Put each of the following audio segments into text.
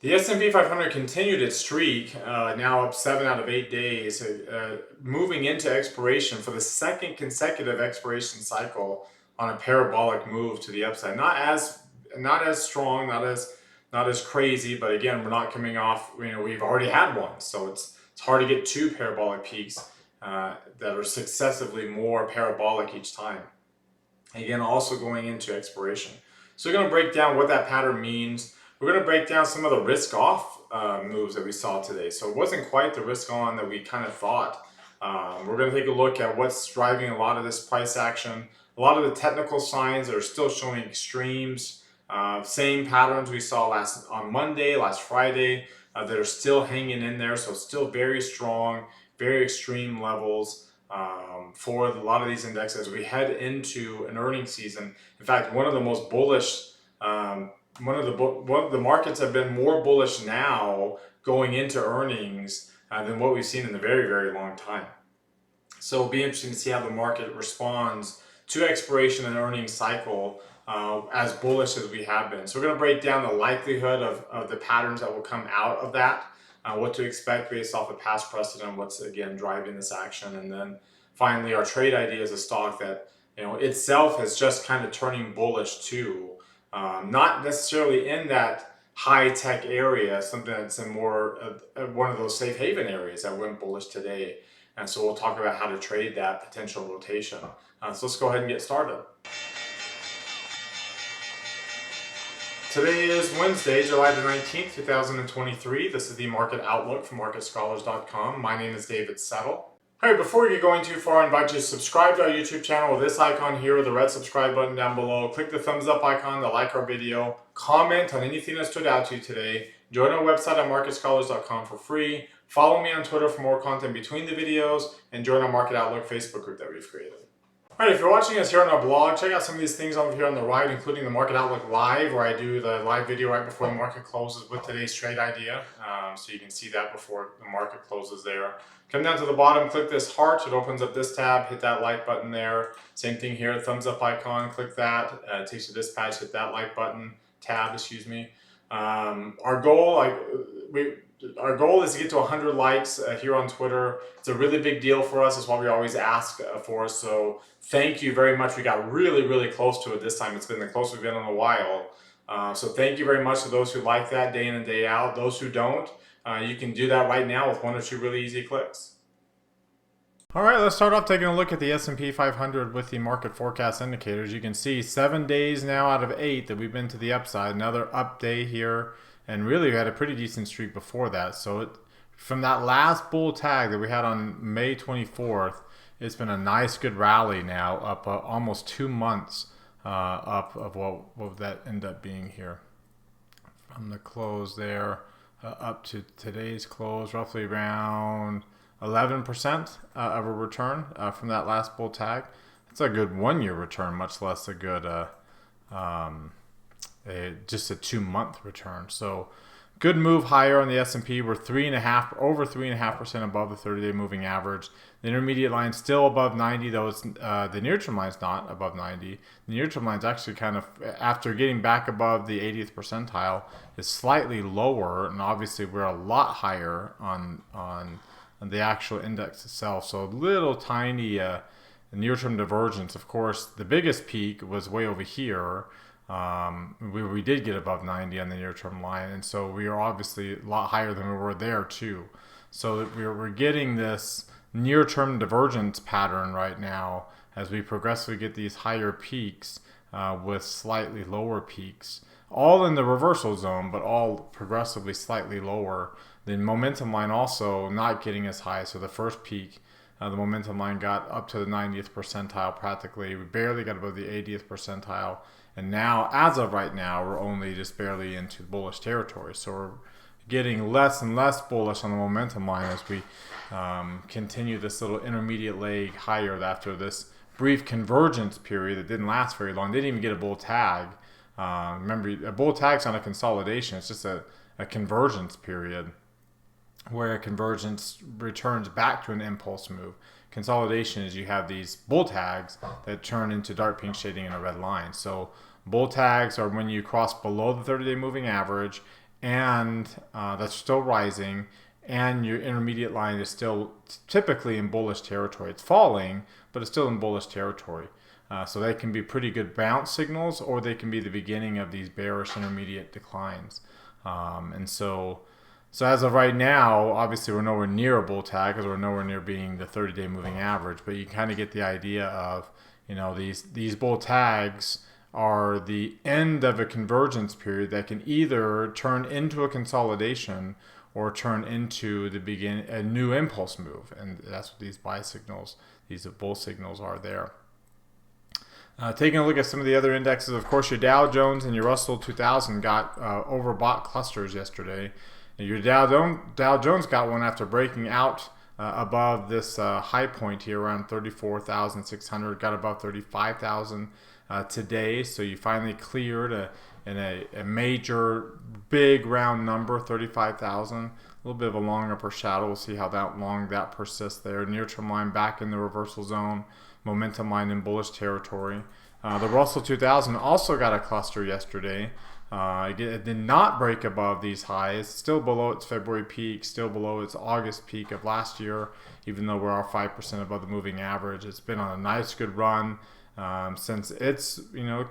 The S&P 500 continued its streak, now up 7 out of 8 days, moving into expiration for the second consecutive expiration cycle on a parabolic move to the upside. Not as strong, not as crazy, but again, we're not coming off. We've already had one, so it's hard to get two parabolic peaks that are successively more parabolic each time. Again, also going into expiration. So we're going to break down what that pattern means. We're going to break down some of the risk off moves that we saw today. So it wasn't quite the risk on that we kind of thought. We're going to take a look at what's driving a lot of this price action. A lot of the technical signs that are still showing extremes. Same patterns we saw on Monday, last Friday, that are still hanging in there. So still very strong, very extreme levels for a lot of these indexes. We head into an earnings season. In fact, one of the most bullish, one of the markets have been more bullish now going into earnings than what we've seen in a very, very long time. So it'll be interesting to see how the market responds to expiration and earnings cycle as bullish as we have been. So we're going to break down the likelihood of the patterns that will come out of that, what to expect based off of past precedent, what's again driving this action, and then finally our trade idea is a stock that itself is just kind of turning bullish too, not necessarily in that high tech area, something that's in more one of those safe haven areas that went bullish today. And so we'll talk about how to trade that potential rotation. So let's go ahead and get started. Today is Wednesday, July the 19th, 2023. This is the Market Outlook from MarketScholars.com. My name is David Settle. All right, before we get going too far, I invite you to subscribe to our YouTube channel with this icon here, the red subscribe button down below. Click the thumbs up icon to like our video. Comment on anything that stood out to you today. Join our website at MarketScholars.com for free. Follow me on Twitter for more content between the videos, and join our Market Outlook Facebook group that we've created. All right, if you're watching us here on our blog, check out some of these things over here on the right, including the Market Outlook Live, where I do the live video right before the market closes with today's trade idea. So you can see that before the market closes there. Come down to the bottom, click this heart. It opens up this tab. Hit that like button there. Same thing here, thumbs up icon. Click that. It takes you to this page. Hit that like button, tab, excuse me. Our goal is to get to 100 likes here on Twitter. It's a really big deal for us. It's what we always ask for. So thank you very much. We got really, really close to it this time. It's been the closest we've been in a while. So thank you very much to those who like that day in and day out. Those who don't, you can do that right now with one or two really easy clicks. All right, let's start off taking a look at the S&P 500 with the market forecast indicators. You can see 7 days now out of 8 that we've been to the upside. Another up day here. And really, we had a pretty decent streak before that. So from that last bull tag that we had on May 24th, it's been a nice, good rally now, up almost 2 months up of what would that end up being here. From the close there up to today's close, roughly around 11% of a return from that last bull tag. That's a good 1-year return, much less a good just a 2-month return. So good move higher on the S&P. We're over 3.5% above the 30-day moving average. The intermediate line still above 90, though it's the near-term line's not above 90. The near-term line's actually kind of, after getting back above the 80th percentile, is slightly lower, and obviously we're a lot higher on the actual index itself. So a little tiny near-term divergence. Of course, the biggest peak was way over here. We did get above 90 on the near-term line, and so we are obviously a lot higher than we were there too. So we're getting this near-term divergence pattern right now as we progressively get these higher peaks with slightly lower peaks, all in the reversal zone, but all progressively slightly lower. The momentum line also not getting as high. So the first peak, the momentum line got up to the 90th percentile practically. We barely got above the 80th percentile. And now, as of right now, we're only just barely into bullish territory. So we're getting less and less bullish on the momentum line as we continue this little intermediate leg higher after this brief convergence period that didn't last very long. They didn't even get a bull tag. Remember, a bull tag's not a consolidation. It's just a convergence period where a convergence returns back to an impulse move. Consolidation is you have these bull tags that turn into dark pink shading in a red line. So bull tags are when you cross below the 30-day moving average and that's still rising, and your intermediate line is still typically in bullish territory. It's falling, but it's still in bullish territory. So they can be pretty good bounce signals, or they can be the beginning of these bearish intermediate declines. So as of right now, obviously we're nowhere near a bull tag because we're nowhere near being the 30-day moving average. But you kind of get the idea of, these bull tags are the end of a convergence period that can either turn into a consolidation or turn into a new impulse move, and that's what these buy signals, these bull signals are there. Taking a look at some of the other indexes, of course, your Dow Jones and your Russell 2000 got overbought clusters yesterday. And your Dow Jones got one after breaking out above this high point here around 34,600, got above 35,000 today. So you finally cleared a major big round number, 35,000. A little bit of a long upper shadow. We'll see how long that persists there. Near-term line back in the reversal zone. Momentum line in bullish territory. The Russell 2000 also got a cluster yesterday. It did not break above these highs. Still below its February peak. Still below its August peak of last year. Even though we're 5% above the moving average, it's been on a nice good run. Since it's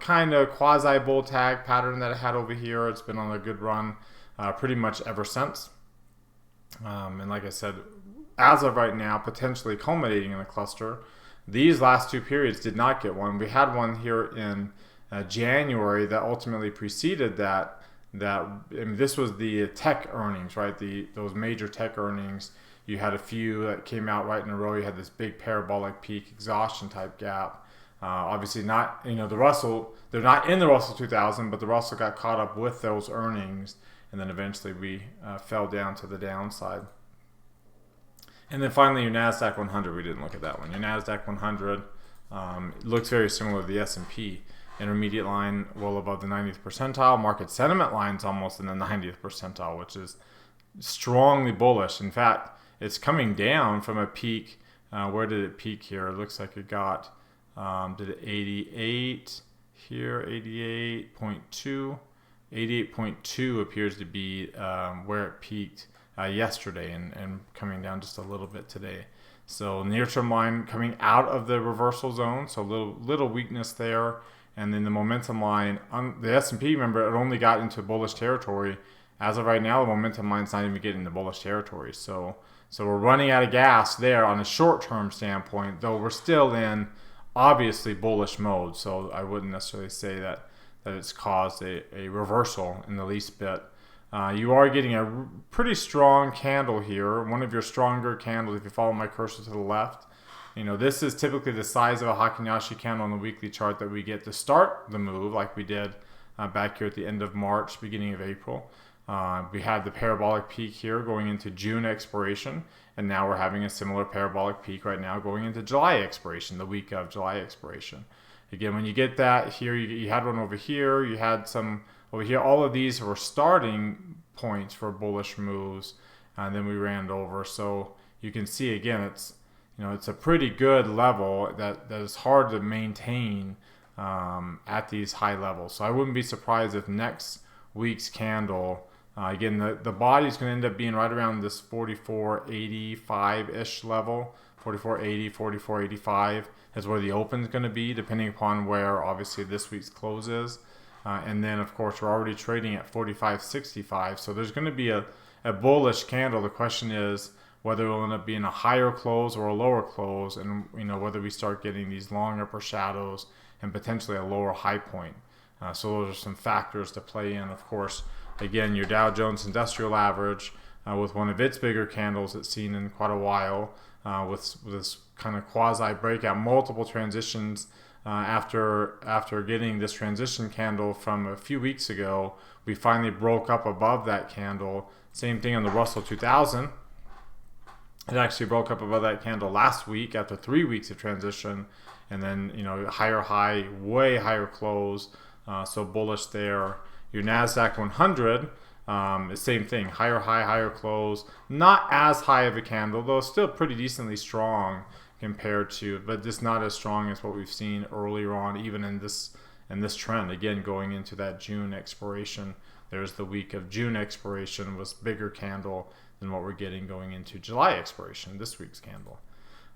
kind of quasi bull tag pattern that it had over here. It's been on a good run pretty much ever since. And like I said, as of right now, potentially culminating in a cluster. These last two periods did not get one. We had one here in January that ultimately preceded that. This was the tech earnings, right? Those major tech earnings. You had a few that came out right in a row. You had this big parabolic peak exhaustion type gap. Obviously not, the Russell, they're not in the Russell 2000, but the Russell got caught up with those earnings, and then eventually we fell down to the downside. And then finally your NASDAQ 100, we didn't look at that one. Your NASDAQ 100 looks very similar to the S&P. Intermediate line well above the 90th percentile. Market sentiment line's almost in the 90th percentile, which is strongly bullish. In fact, it's coming down from a peak. Where did it peak here? It looks like it got, did it 88 here, 88.2. 88.2 appears to be where it peaked yesterday and coming down just a little bit today. So near-term line coming out of the reversal zone, so little weakness there. And then the momentum line, the S&P, remember, it only got into bullish territory. As of right now, the momentum line's not even getting into bullish territory. So we're running out of gas there on a short-term standpoint, though we're still in obviously bullish mode. So I wouldn't necessarily say that it's caused a reversal in the least bit. You are getting a pretty strong candle here, one of your stronger candles if you follow my cursor to the left. This is typically the size of a Hakinashi candle on the weekly chart that we get to start the move, like we did back here at the end of March, beginning of April. We had the parabolic peak here going into June expiration, and now we're having a similar parabolic peak right now going into July expiration, the week of July expiration. Again, when you get that here, you had one over here, you had some over here. All of these were starting points for bullish moves, and then we ran over. So you can see again, it's a pretty good level that is hard to maintain at these high levels. So I wouldn't be surprised if next week's candle, again, the body's going to end up being right around this 44.85-ish level. 44.80, 44.85 is where the open's going to be, depending upon where obviously this week's close is. And then of course we're already trading at 45.65, so there's going to be a bullish candle. The question is whether it will end up being a higher close or a lower close, and whether we start getting these long upper shadows and potentially a lower high point. So those are some factors to play in. Of course, again, your Dow Jones Industrial Average with one of its bigger candles it's seen in quite a while, with this kind of quasi breakout, multiple transitions. After getting this transition candle from a few weeks ago, we finally broke up above that candle. Same thing on the Russell 2000. It actually broke up above that candle last week after 3 weeks of transition, and then higher high, way higher close. So bullish there. Your NASDAQ 100, the same thing, higher high, higher close. Not as high of a candle, though still pretty decently strong compared to, but just not as strong as what we've seen earlier on, even in this trend. Again, going into that June expiration, There's the week of June expiration was bigger candle than what we're getting going into July expiration, this week's candle.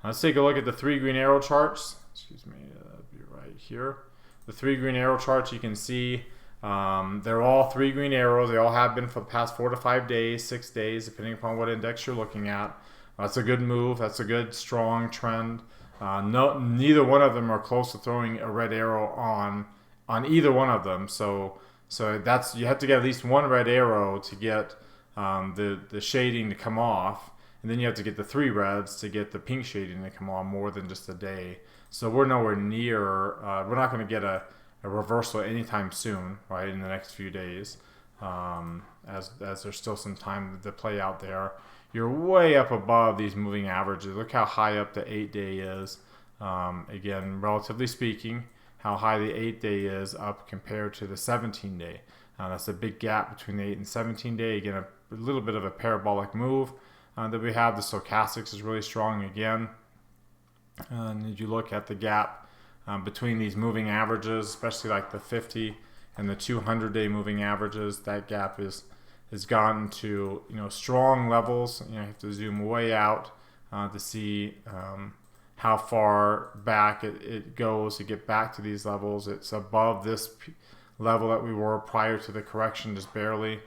Let's take a look at the 3 green arrow charts. Excuse me, be right here. The 3 green arrow charts, you can see they're all 3 green arrows. They all have been for the past 4 to 5 days, 6 days, depending upon what index you're looking at. That's a good move. That's a good, strong trend. Neither one of them are close to throwing a red arrow on either one of them. So that's, you have to get at least one red arrow to get the shading to come off, and then you have to get the 3 reds to get the pink shading to come on, more than just a day. So we're nowhere near, we're not going to get a reversal anytime soon, right, in the next few days, as there's still some time to play out there. You're way up above these moving averages. Look how high up the 8-day is. Again, relatively speaking, how high the 8-day is up compared to the 17-day. That's a big gap between the 8 and 17-day. Again, a little bit of a parabolic move that we have. The stochastics is really strong again. And if you look at the gap between these moving averages, especially like the 50 and the 200-day moving averages, that gap has gotten to strong levels. You have to zoom way out to see how far back it goes to get back to these levels. It's above this level that we were prior to the correction, just barely.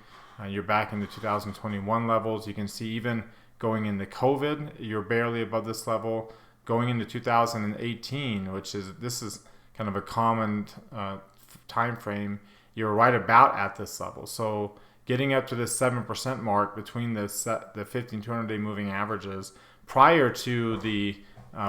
You're back into 2021 levels. You can see even going into COVID, you're barely above this level. Going into 2018, this is kind of a common time frame, you're right about at this level. So getting up to this 7% mark between the 50 and 200-day moving averages prior to the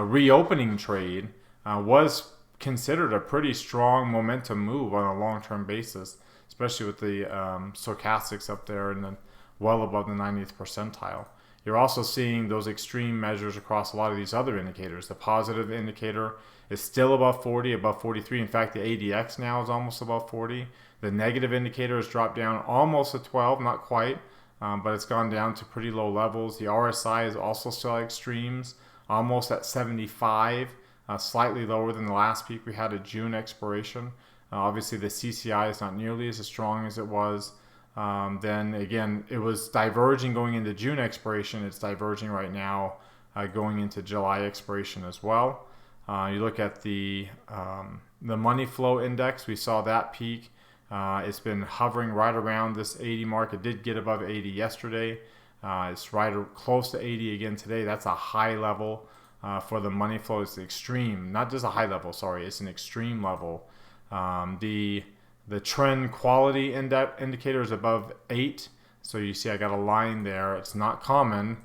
reopening trade was considered a pretty strong momentum move on a long-term basis, especially with the stochastics up there and well above the 90th percentile. You're also seeing those extreme measures across a lot of these other indicators. The positive indicator is still above 40, above 43. In fact, the ADX now is almost above 40. The negative indicator has dropped down almost to 12, not quite, but it's gone down to pretty low levels. The RSI is also still at extremes, almost at 75, slightly lower than the last peak we had at June expiration. Obviously, the CCI is not nearly as strong as it was. Then again, it was diverging going into June expiration. It's diverging right now going into July expiration as well. You look at the money flow index. We saw that peak. It's been hovering right around this 80 mark. It did get above 80 yesterday. It's right close to 80 again today. That's a high level for the money flow. It's extreme, not just a high level. Sorry, it's an extreme level. The trend quality indicator is above 8. So you see I got a line there. It's not common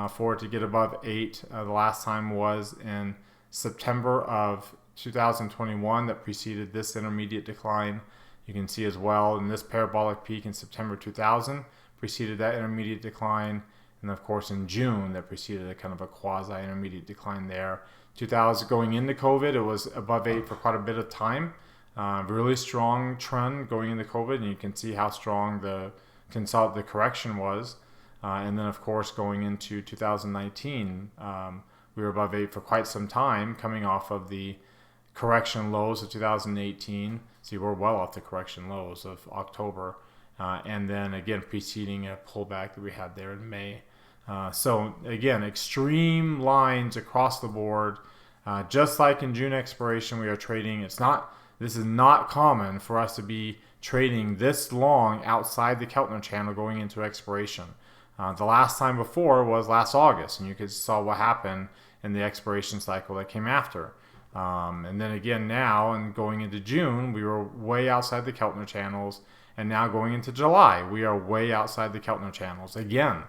for it to get above 8. The last time was in September of 2021 that preceded this intermediate decline. You can see as well in this parabolic peak in September 2000 preceded that intermediate decline. And of course in June that preceded a kind of a quasi-intermediate decline there. 2000 going into COVID, it was above 8 for quite a bit of time. Really strong trend going into COVID, and you can see how strong the correction was. And then, of course, going into 2019, we were above 8 for quite some time, coming off of the correction lows of 2018. See, we're well off the correction lows of October. And then, again, preceding a pullback that we had there in May. So, again, extreme lines across the board. Just like in June expiration, we are trading. This is not common for us to be trading this long outside the Keltner channel going into expiration. The last time before was last August, and you saw what happened in the expiration cycle that came after. And then again now, and going into June, we were way outside the Keltner channels, and now going into July, we are way outside the Keltner channels again.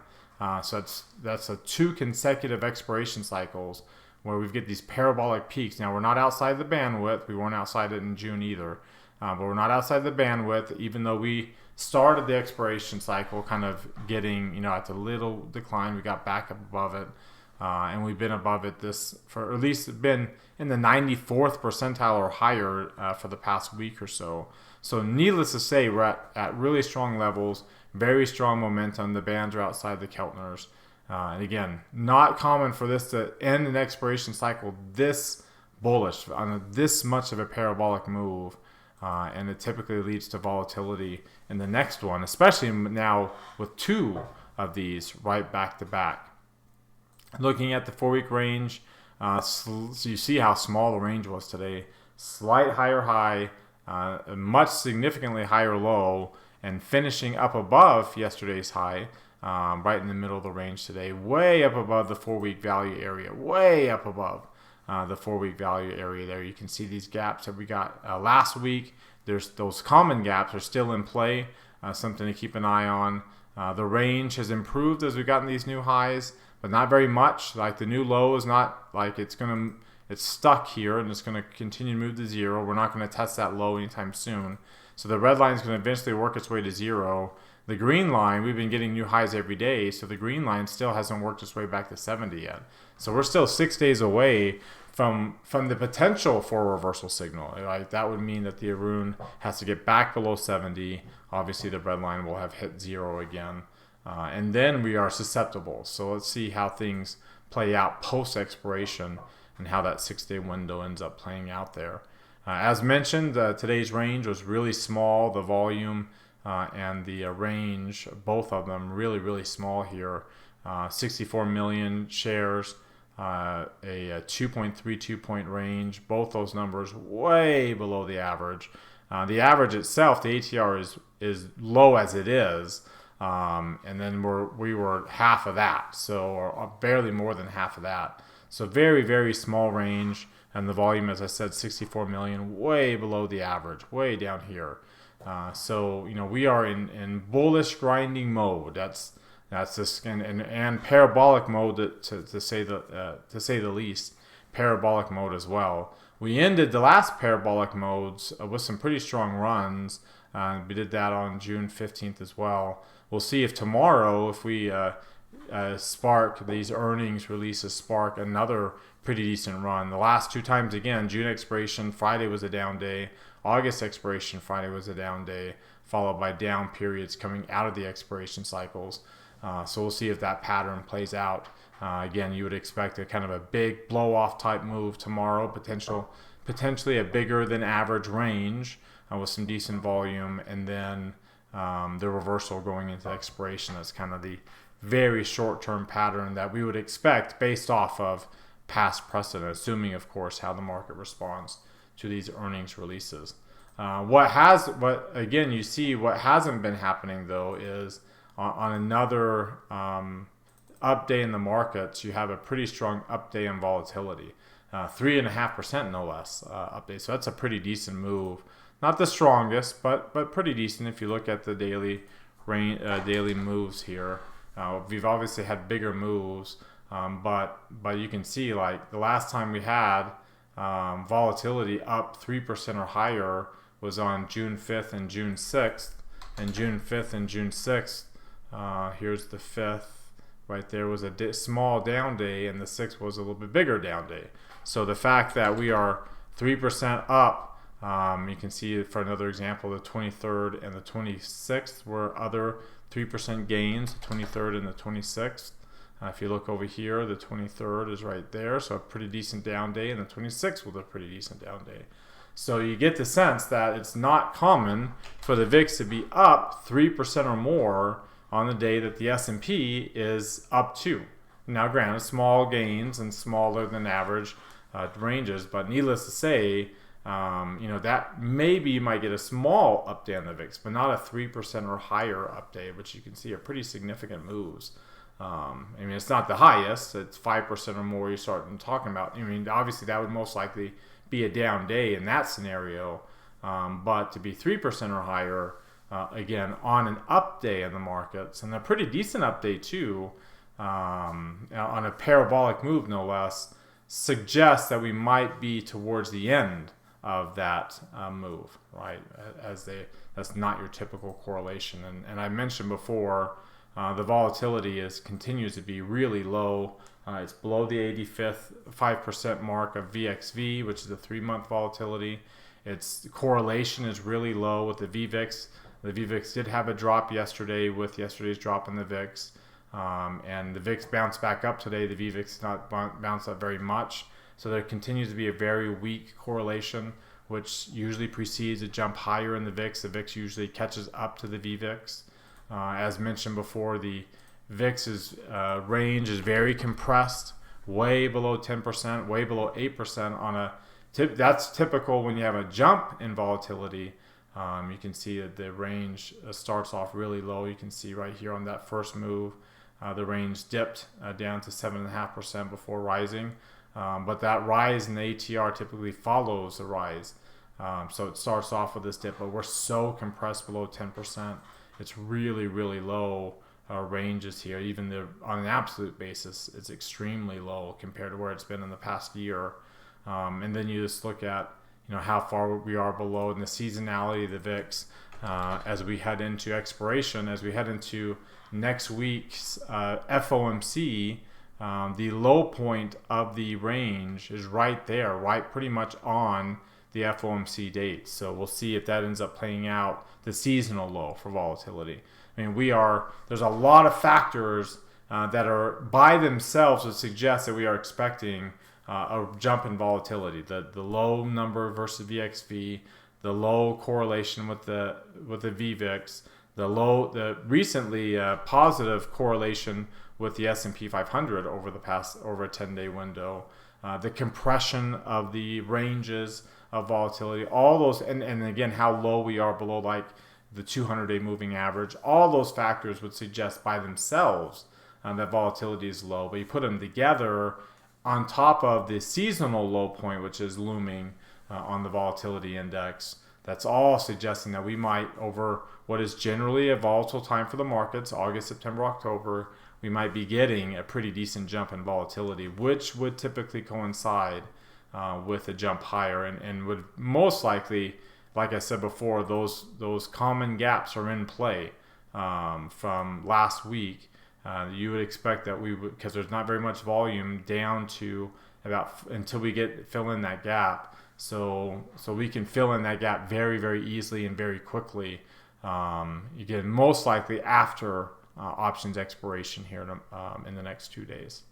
So that's 2 consecutive expiration cycles where we get these parabolic peaks. Now, we're not outside the bandwidth. We weren't outside it in June either. But we're not outside the bandwidth, even though we started the expiration cycle kind of getting, at the little decline. We got back up above it. And we've been above it for at least been in the 94th percentile or higher for the past week or so. So needless to say, we're at really strong levels, very strong momentum. The bands are outside the Keltners. And again, not common for this to end an expiration cycle this bullish on this much of a parabolic move and it typically leads to volatility in the next one, especially now with two of these right back to back. Looking at the 4-week range, so you see how small the range was today. Slight higher high, a much significantly higher low, and finishing up above yesterday's high, right in the middle of the range today, way up above the 4-week value area, way up above the 4-week value area there. You can see these gaps that we got last week. There's those common gaps are still in play, something to keep an eye on. The range has improved as we've gotten these new highs, but not very much. Like the new low is not like it's stuck here and it's going to continue to move to zero. We're not going to test that low anytime soon. So the red line is going to eventually work its way to zero. The green line, we've been getting new highs every day, so the green line still hasn't worked its way back to 70 yet. So we're still 6 days away from the potential for a reversal signal. Right? That would mean that the Arun has to get back below 70. Obviously, the red line will have hit zero again. And then we are susceptible. So let's see how things play out post-expiration and how that 6-day window ends up playing out there. As mentioned, today's range was really small. The volume and the range, both of them really, really small here. 64 million shares, a 2.32 point range. Both those numbers way below the average. The average itself, the ATR is low as it is. And then we were half of that, so or barely more than half of that. So very, very small range, and the volume, as I said, 64 million, way below the average, way down here. So we are in bullish grinding mode. That's this and parabolic mode to say the least. Parabolic mode as well. We ended the last parabolic modes with some pretty strong runs. We did that on June 15th as well. We'll see if tomorrow, if we spark these earnings releases, spark another pretty decent run. The last two times, again, June expiration, Friday was a down day. August expiration, Friday was a down day, followed by down periods coming out of the expiration cycles. So we'll see if that pattern plays out. Again, you would expect a kind of a big blow-off type move tomorrow, potentially a bigger than average range with some decent volume, and then the reversal going into expiration. That's kind of the very short-term pattern that we would expect based off of past precedent, assuming, of course, how the market responds to these earnings releases. Again, you see what hasn't been happening, though, is on another up day in the markets, you have a pretty strong up day in volatility. 3.5% no less up day. So that's a pretty decent move. Not the strongest, but pretty decent if you look at the daily moves here. We've obviously had bigger moves, but you can see, like, the last time we had volatility up 3% or higher was on June 5th and June 6th. And June 5th and June 6th, here's the 5th, right there was a small down day, and the 6th was a little bit bigger down day. So the fact that we are 3% up, you can see for another example, the 23rd and the 26th were other 3% gains, the 23rd and the 26th. If you look over here, the 23rd is right there, so a pretty decent down day, and the 26th was a pretty decent down day. So you get the sense that it's not common for the VIX to be up 3% or more on the day that the S&P is up 2. Now, granted, small gains and smaller than average ranges, but needless to say, that maybe you might get a small up day on the VIX, but not a 3% or higher up day, which you can see are pretty significant moves. It's not the highest. It's 5% or more you start talking about. Obviously that would most likely be a down day in that scenario, but to be 3% or higher, again, on an up day in the markets, and a pretty decent up day too, on a parabolic move no less, suggests that we might be towards the end of that move, right? That's not your typical correlation. And I mentioned before, the volatility continues to be really low. It's below the 85% mark of VXV, which is the 3-month volatility. Its correlation is really low with the VVIX. The VVIX did have a drop yesterday with yesterday's drop in the VIX. And the VIX bounced back up today. The VVIX did not bounce up very much. So there continues to be a very weak correlation which usually precedes a jump higher in the VIX. The VIX usually catches up to the VVIX. As mentioned before, the VIX's range is very compressed, way below 10%, way below 8% on a tip. That's typical when you have a jump in volatility. You can see that the range starts off really low. You can see right here on that first move, the range dipped down to 7.5% before rising. But that rise in the ATR typically follows the rise. So it starts off with this dip, but we're so compressed below 10%. It's really, really low ranges here. Even on an absolute basis, it's extremely low compared to where it's been in the past year. And then you just look at how far we are below in the seasonality of the VIX as we head into expiration, as we head into next week's FOMC. The low point of the range is right there, right pretty much on the FOMC date. So we'll see if that ends up playing out, the seasonal low for volatility. I mean, there's a lot of factors that are by themselves that suggest that we are expecting a jump in volatility. The low number versus VXV, the low correlation with the VVIX, the recently positive correlation with the S&P 500 over a 10-day window, the compression of the ranges of volatility, all those, and again how low we are below like the 200-day moving average. All those factors would suggest by themselves that volatility is low, but you put them together on top of the seasonal low point, which is looming on the volatility index. That's all suggesting that we might, over what is generally a volatile time for the markets, August, September, October, we might be getting a pretty decent jump in volatility, which would typically coincide with a jump higher, and would most likely, like I said before, those common gaps are in play from last week. You would expect that we would, because there's not very much volume, down to about until we fill in that gap. So we can fill in that gap very, very easily and very quickly. Again, most likely after options expiration here in the next 2 days.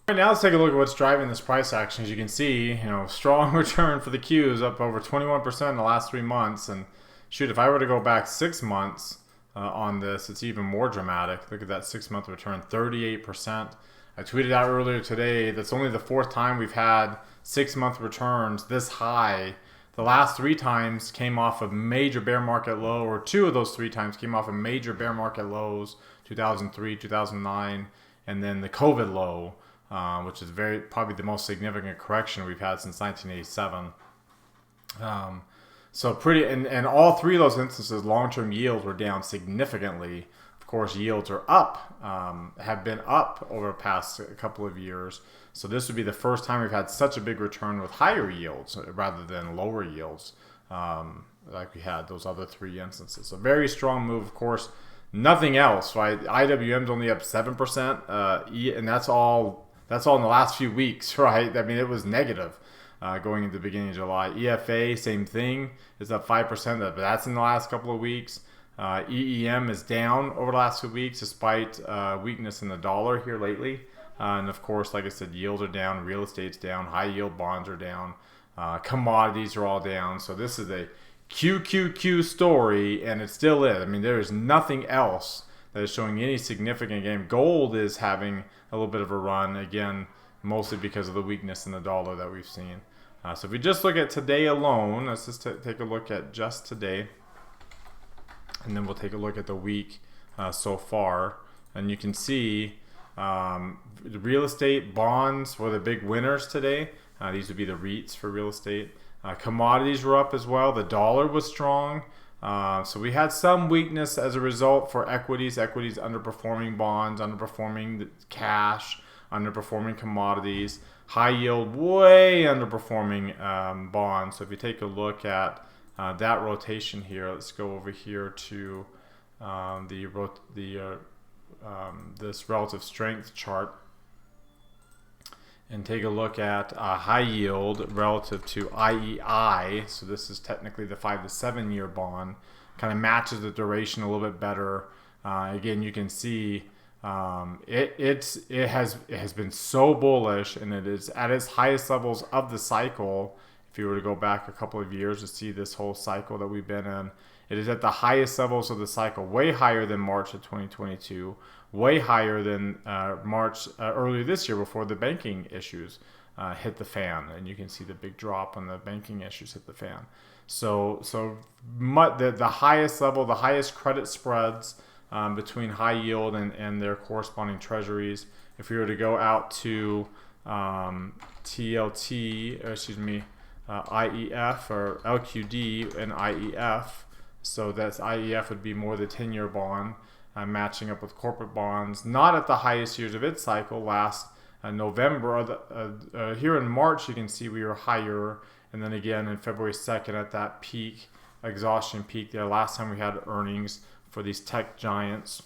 All right, now let's take a look at what's driving this price action. As you can see, strong return for the Qs, up over 21% in the last 3 months. And shoot, if I were to go back 6 months on this, it's even more dramatic. Look at that 6-month return, 38%. I tweeted out earlier today that's only the 4th time we've had 6-month returns this high. The last 3 times came off of major bear market low, or 2 of those 3 times came off of major bear market lows, 2003, 2009, and then the COVID low, which is probably the most significant correction we've had since 1987. So pretty, and all 3 of those instances, long-term yields were down significantly. Of course, yields are up, have been up over the past couple of years. So this would be the first time we've had such a big return with higher yields rather than lower yields, like we had those other 3 instances. A very strong move, of course. Nothing else, right? IWM's only up 7%, and that's all in the last few weeks, right? I mean, it was negative going into the beginning of July. EFA, same thing, is up 5%, but that's in the last couple of weeks. EEM is down over the last 2 weeks despite weakness in the dollar here lately. And of course, like I said, yields are down, real estate's down, high yield bonds are down, commodities are all down. So this is a QQQ story, and it still is. I mean, there is nothing else that is showing any significant gain. Gold is having a little bit of a run, again, mostly because of the weakness in the dollar that we've seen. So if we just look at today alone, let's just take a look at just today, and then we'll take a look at the week so far. And you can see the real estate bonds were the big winners today. These would be the REITs for real estate. Commodities were up as well. The dollar was strong. So we had some weakness as a result for equities. Equities underperforming bonds, underperforming the cash, underperforming commodities. High yield way underperforming bonds. So if you take a look at that rotation here, let's go over here to this relative strength chart and take a look at high yield relative to IEI. So this is technically the 5 to 7 year bond. Kind of matches the duration a little bit better. Again, you can see it has been so bullish, and it is at its highest levels of the cycle. If you were to go back a couple of years to see this whole cycle that we've been in, it is at the highest levels of the cycle, way higher than March of 2022, way higher than March earlier this year before the banking issues hit the fan. And you can see the big drop when the banking issues hit the fan. So the highest level, the highest credit spreads between high yield and their corresponding treasuries. If we were to go out to TLT, IEF or LQD and IEF, so that's IEF would be more the 10-year bond, matching up with corporate bonds, not at the highest years of its cycle last November. Here in March, you can see we were higher, and then again in February 2nd at that peak, exhaustion peak there, last time we had earnings for these tech giants.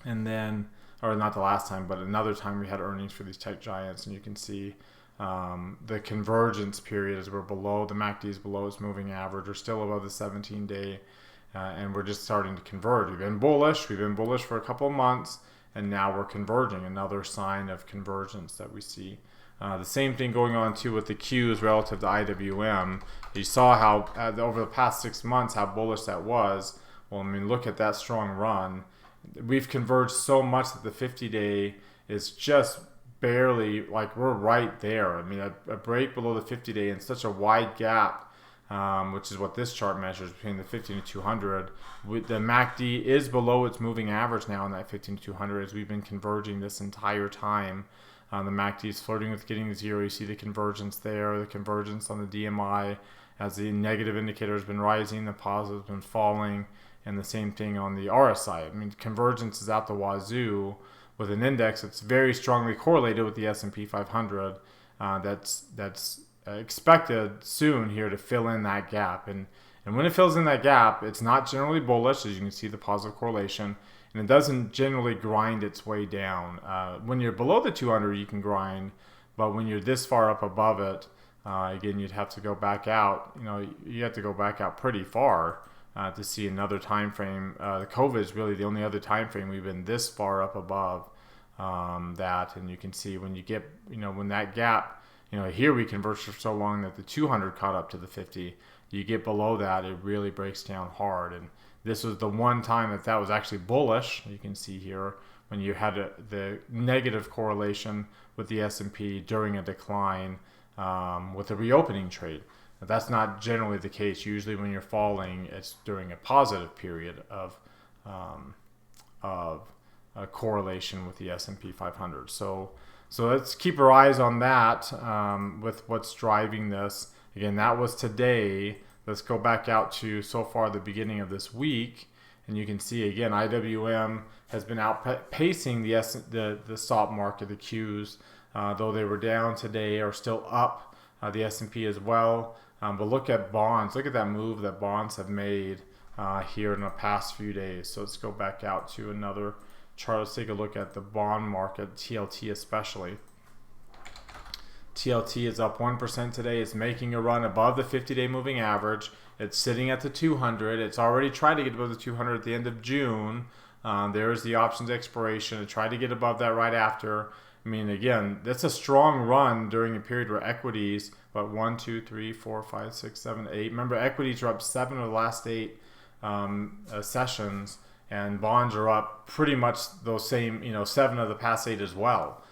And then, or not the last time, but another time we had earnings for these tech giants, and you can see the convergence period as we're below, the MACD is below its moving average, or still above the 17-day, and we're just starting to converge. We've been bullish for a couple of months, and now we're converging, another sign of convergence that we see. The same thing going on too with the Qs relative to IWM. You saw how over the past 6 months how bullish that was. Well, I mean, look at that strong run. We've converged so much that the 50-day is just barely, like, we're right there. I mean, a break below the 50-day in such a wide gap, which is what this chart measures between the 50 and 200. The MACD is below its moving average now in that 50 to 200 as we've been converging this entire time. The MACD is flirting with getting to zero. You see the convergence there, the convergence on the DMI as the negative indicator has been rising, the positive has been falling, and the same thing on the RSI. I mean, convergence is out the wazoo with an index that's very strongly correlated with the S&P 500 that's expected soon here to fill in that gap. And when it fills in that gap, it's not generally bullish, as you can see the positive correlation, and it doesn't generally grind its way down. When you're below the 200, you can grind, but when you're this far up above it, again, you'd have to go back out. You know, you have to go back out pretty far to see another time frame. The COVID is really the only other time frame we've been this far up above that, and you can see when you get, when that gap, here we converged for so long that the 200 caught up to the 50. You get below that, it really breaks down hard, and this was the one time that was actually bullish. You can see here when you had the negative correlation with the S&P during a decline with a reopening trade. But that's not generally the case. Usually when you're falling, it's during a positive period of a correlation with the S&P 500. So let's keep our eyes on that with what's driving this. Again, that was today. Let's go back out to so far the beginning of this week, and you can see again IWM has been outpacing the stock market, the Qs, though they were down today, are still up. The S&P as well. But look at bonds. Look at that move that bonds have made here in the past few days. So let's go back out to another chart. Let's take a look at the bond market, TLT especially. TLT is up 1% today. It's making a run above the 50-day moving average. It's sitting at the 200. It's already tried to get above the 200 at the end of June. There's the options expiration. It tried to get above that right after. I mean, again, that's a strong run during a period where equities, but 1, 2, 3, 4, 5, 6, 7, 8. Remember, equities are up 7 of the last 8 sessions, and bonds are up pretty much those same, 7 of the past 8 as well.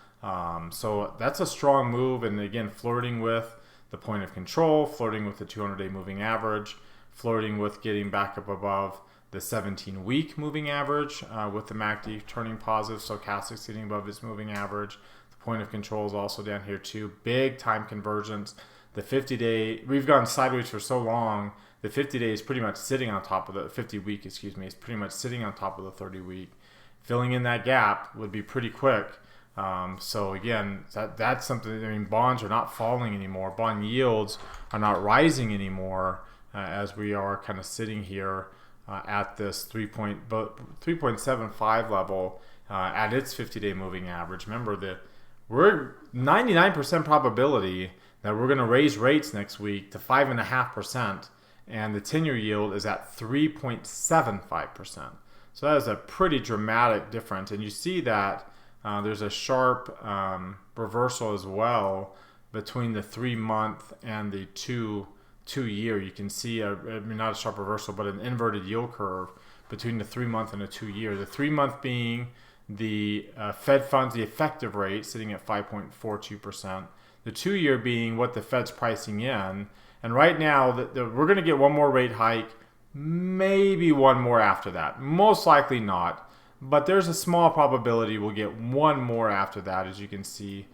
So that's a strong move, and again, flirting with the point of control, flirting with the 200-day moving average, flirting with getting back up above the 17-week moving average with the MACD turning positive, stochastics getting above its moving average. The point of control is also down here too. Big time convergence. The 50-day, we've gone sideways for so long, the 50-day is pretty much sitting on top of the 50-week, is pretty much sitting on top of the 30-week. Filling in that gap would be pretty quick. So again, that's something. I mean, bonds are not falling anymore. Bond yields are not rising anymore as we are kind of sitting here at this 3.75 level at its 50-day moving average. Remember that we're 99% probability that we're going to raise rates next week to 5.5%, and the 10-year yield is at 3.75%. So that is a pretty dramatic difference, and you see that there's a sharp reversal as well between the 3-month and the two-year, you can see not a sharp reversal, but an inverted yield curve between the 3-month and the 2-year. The 3-month being the Fed funds, the effective rate, sitting at 5.42%. The 2-year being what the Fed's pricing in. And right now, we're going to get one more rate hike, maybe one more after that. Most likely not, but there's a small probability we'll get one more after that. As you can see,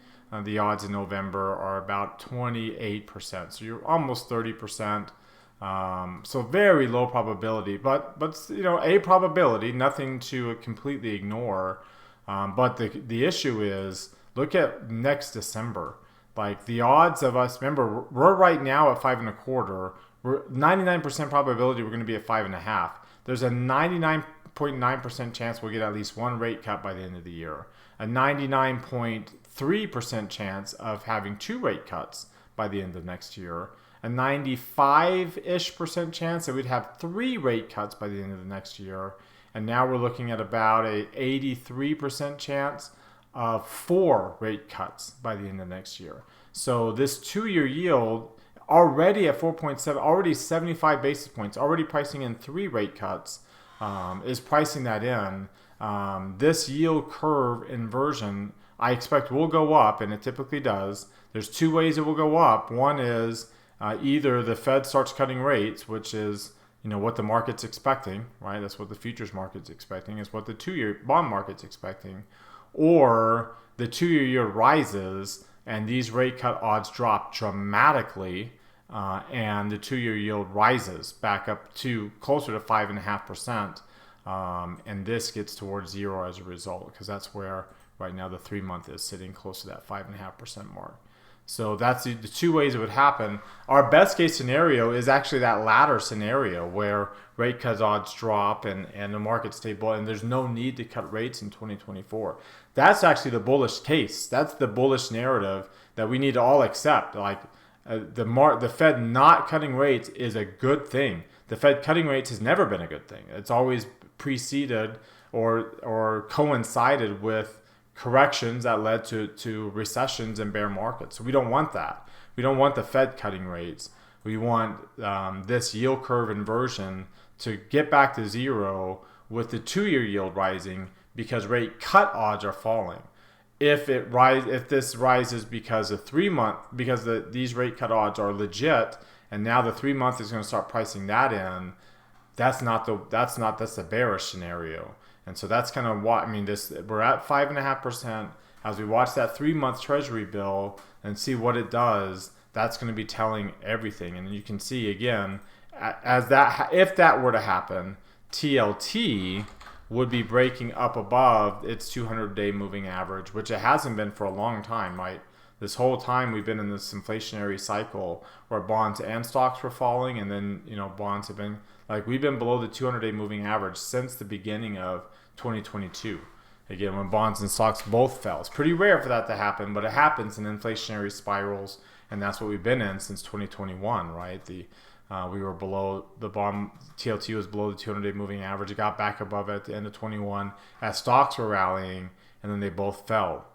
the odds in November are about 28%. So you're almost 30%. So very low probability, but a probability, nothing to completely ignore. But the issue is, look at next December. Like the odds of us, remember, we're right now at 5.25. We're 99% probability we're going to be at 5.5. There's a 99.9% chance we'll get at least one rate cut by the end of the year. A 99.3% chance of having 2 rate cuts by the end of next year. A 95-ish% chance that we'd have 3 rate cuts by the end of the next year. And now we're looking at about a 83% chance of 4 rate cuts by the end of next year. So this 2-year yield already at 4.7, already 75 basis points, already pricing in 3 rate cuts, is pricing that in. This yield curve inversion, I expect will go up, and it typically does. There's 2 ways it will go up. One is either the Fed starts cutting rates, which is what the market's expecting, right? That's what the futures market's expecting. It's what the 2-year bond market's expecting. Or the 2-year yield rises and these rate cut odds drop dramatically, and the 2-year yield rises back up to closer to 5.5%, and this gets towards 0 as a result, because that's where right now the 3-month is sitting close to that 5.5% mark. So that's the 2 ways it would happen. Our best case scenario is actually that latter scenario where rate cut odds drop and the market's stable and there's no need to cut rates in 2024. That's actually the bullish case. That's the bullish narrative that we need to all accept. Like the Fed not cutting rates is a good thing. The Fed cutting rates has never been a good thing. It's always preceded or coincided with corrections that led to recessions and bear markets. So we don't want that. We don't want the Fed cutting rates. We want this yield curve inversion to get back to 0 with the 2-year yield rising because rate cut odds are falling. If this rises because of 3-month, because these rate cut odds are legit, and now the 3-month is going to start pricing that in, that's the bearish scenario. And so that's kind of what, we're at 5.5%. As we watch that 3-month Treasury bill and see what it does, that's going to be telling everything. And you can see again, if that were to happen, TLT would be breaking up above its 200-day moving average, which it hasn't been for a long time, right? This whole time we've been in this inflationary cycle where bonds and stocks were falling, and then bonds have been we've been below the 200-day moving average since the beginning of 2022. Again, when bonds and stocks both fell. It's pretty rare for that to happen, but it happens in inflationary spirals, and that's what we've been in since 2021, right? We were below the bond, TLT was below the 200-day moving average. It got back above it at the end of 21 as stocks were rallying, and then they both fell,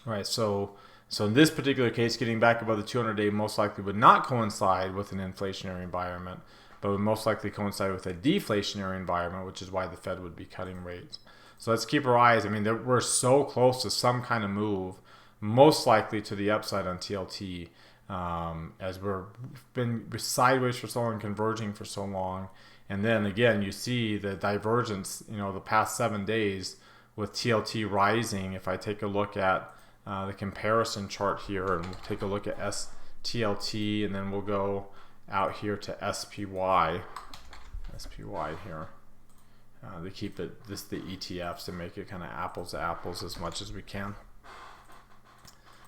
right? So in this particular case, getting back above the 200-day most likely would not coincide with an inflationary environment, but would most likely coincide with a deflationary environment, which is why the Fed would be cutting rates. So let's keep our eyes. We're so close to some kind of move, most likely to the upside on TLT, as we've been sideways for so long, converging for so long. And then again, you see the divergence, the past 7 days with TLT rising. If I take a look at the comparison chart here, and we'll take a look at TLT, and then we'll go out here to SPY here. They keep the ETFs to make it kind of apples to apples as much as we can.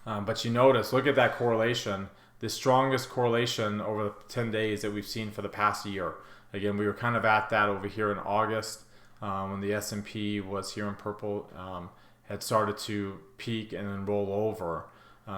But you notice, look at that correlation, the strongest correlation over the 10 days that we've seen for the past year. Again, we were kind of at that over here in August when the S&P was here in purple, had started to peak and then roll over.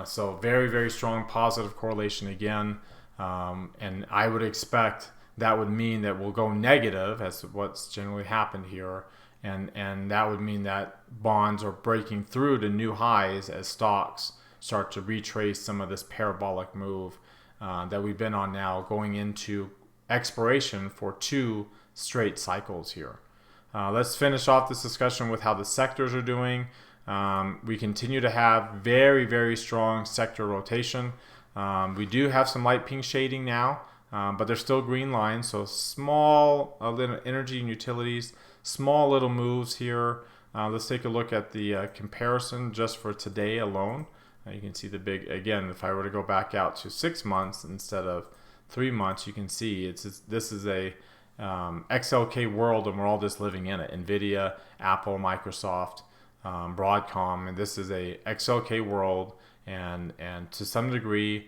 So very, very strong positive correlation again. And I would expect that would mean that we'll go negative, as what's generally happened here, and that would mean that bonds are breaking through to new highs as stocks start to retrace some of this parabolic move that we've been on now, going into expiration for 2 straight cycles here. Let's finish off this discussion with how the sectors are doing. We continue to have very, very strong sector rotation. We do have some light pink shading now, but they're still green lines. So small little energy and utilities, small little moves here. Let's take a look at the comparison just for today alone. You can see the big, again, if I were to go back out to 6 months instead of 3 months, you can see this is a XLK world, and we're all just living in it. NVIDIA, Apple, Microsoft, Broadcom, and this is a XLK world, and to some degree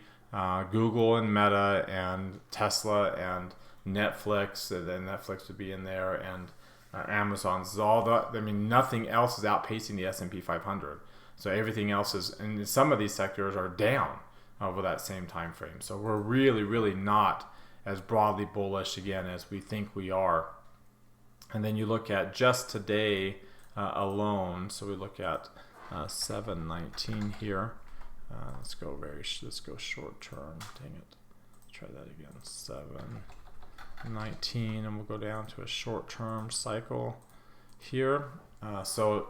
Google and Meta and Tesla and Netflix, and then Netflix would be in there, and Amazon. This is all the, I mean, nothing else is outpacing the S&P 500. So everything else is, and some of these sectors are down over that same time frame. So we're really, really not as broadly bullish again as we think we are. And then you look at just today alone. So we look at 719 here. Let's go short term. Dang it. Let's try that again. 719, and we'll go down to a short term cycle here. So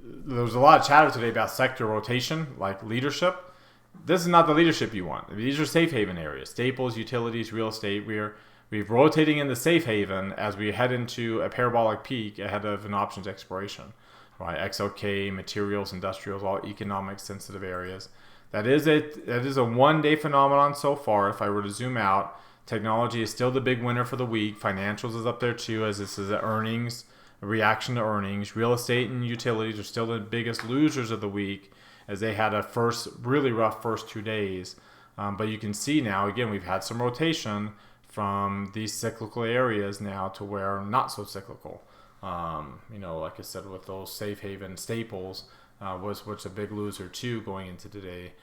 there's a lot of chatter today about sector rotation, like leadership. This is not the leadership you want. These are safe haven areas: staples, utilities, real estate. We're rotating in the safe haven as we head into a parabolic peak ahead of an options expiration. Right, XLK, materials, industrials, all economic sensitive areas. That is a one-day phenomenon so far. If I were to zoom out, technology is still the big winner for the week. Financials is up there too, as this is a reaction to earnings. Real estate and utilities are still the biggest losers of the week, as they had a really rough first 2 days. But you can see now, again, we've had some rotation from these cyclical areas now to where not so cyclical. Like I said, with those safe haven staples, which a big loser too going into today.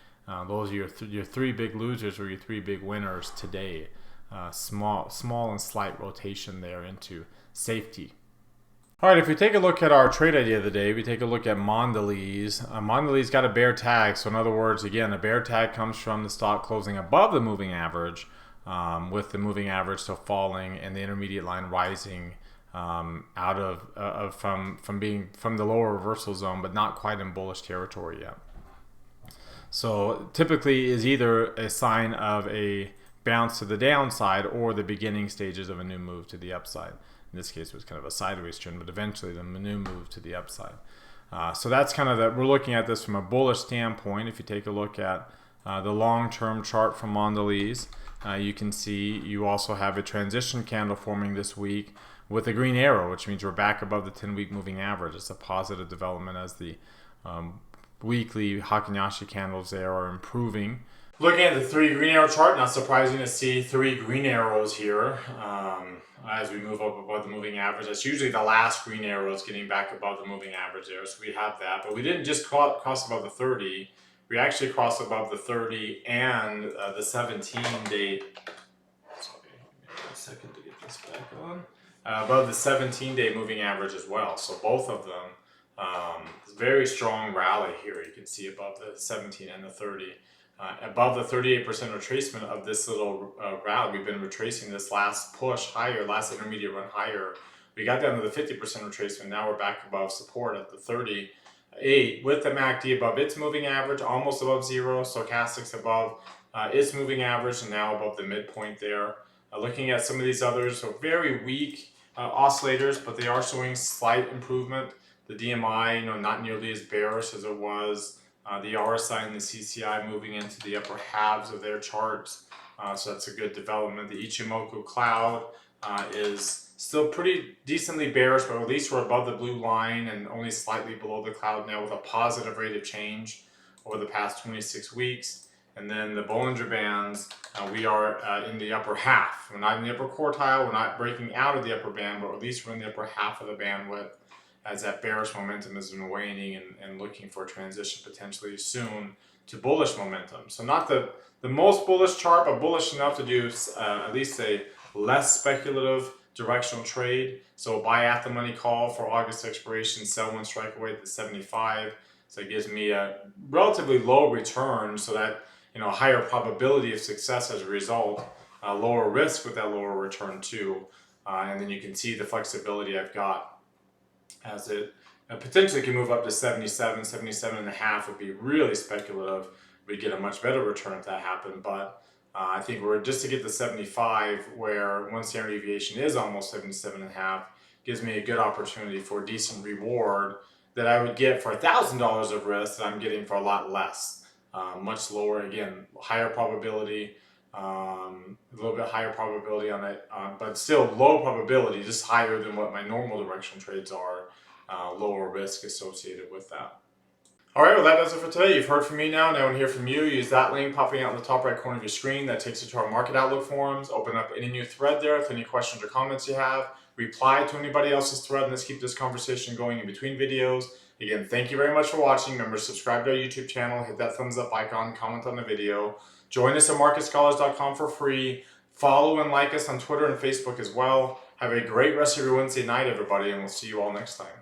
Those are your 3 big losers, or your 3 big winners today. Small and slight rotation there into safety. All right, if we take a look at our trade idea of the day, we take a look at Mondelez. Mondelez got a bear tag. So in other words, again, a bear tag comes from the stock closing above the moving average, with the moving average still falling and the intermediate line rising out of from the lower reversal zone, but not quite in bullish territory yet. So typically is either a sign of a bounce to the downside or the beginning stages of a new move to the upside. In this case, it was kind of a sideways trend, but eventually the new move to the upside. So that's kind of that. We're looking at this from a bullish standpoint. If you take a look at the long-term chart from Mondelez, you can see you also have a transition candle forming this week with a green arrow, which means we're back above the 10-week moving average. It's a positive development as the weekly Hakunashi candles there are improving. Looking at the 3 green arrow chart, not surprising to see 3 green arrows here as we move up above the moving average. That's usually the last green arrow is getting back above the moving average there, so we have that. But we didn't just cross above the 30. We actually crossed above the 30 and the 17-day. Sorry, give me a second to get this back on. Above the 17-day moving average as well. So both of them, very strong rally here. You can see above the 17 and the 30. Above the 38% retracement of this little rally. We've been retracing this last push higher, last intermediate run higher. We got down to the 50% retracement. Now we're back above support at the 38 with the MACD above its moving average, almost above zero. Stochastics above its moving average, and now above the midpoint there. Looking at some of these others, so very weak oscillators, but they are showing slight improvement. The DMI, not nearly as bearish as it was. The RSI and the CCI moving into the upper halves of their charts, so that's a good development. The Ichimoku cloud is still pretty decently bearish, but at least we're above the blue line and only slightly below the cloud now, with a positive rate of change over the past 26 weeks. And then the Bollinger Bands, we are in the upper half. We're not in the upper quartile, we're not breaking out of the upper band, but at least we're in the upper half of the bandwidth, as that bearish momentum has been waning and looking for a transition potentially soon to bullish momentum. So not the most bullish chart, but bullish enough to do at least a less speculative directional trade. So buy at the money call for August expiration, sell one strike away at the 75. So it gives me a relatively low return, so that higher probability of success as a result, lower risk with that lower return too. And then you can see the flexibility I've got as it potentially can move up to 77, 77 and a half would be really speculative. We get a much better return if that happened, but I think we're just to get the 75, where one standard deviation is almost 77 and a half, gives me a good opportunity for a decent reward that I would get for $1,000 of risk that I'm getting for a lot less. Much lower, again, higher probability, a little bit higher probability on it, but still low probability, just higher than what my normal directional trades are. Lower risk associated with that. All right, well, that does it for today. You've heard from me now. Now I want to hear from you. Use that link popping out in the top right corner of your screen. That takes you to our Market Outlook forums. Open up any new thread there with any questions or comments you have. Reply to anybody else's thread, and let's keep this conversation going in between videos. Again, thank you very much for watching. Remember to subscribe to our YouTube channel, hit that thumbs up icon, comment on the video. Join us at marketscholars.com for free. Follow and like us on Twitter and Facebook as well. Have a great rest of your Wednesday night, everybody, and we'll see you all next time.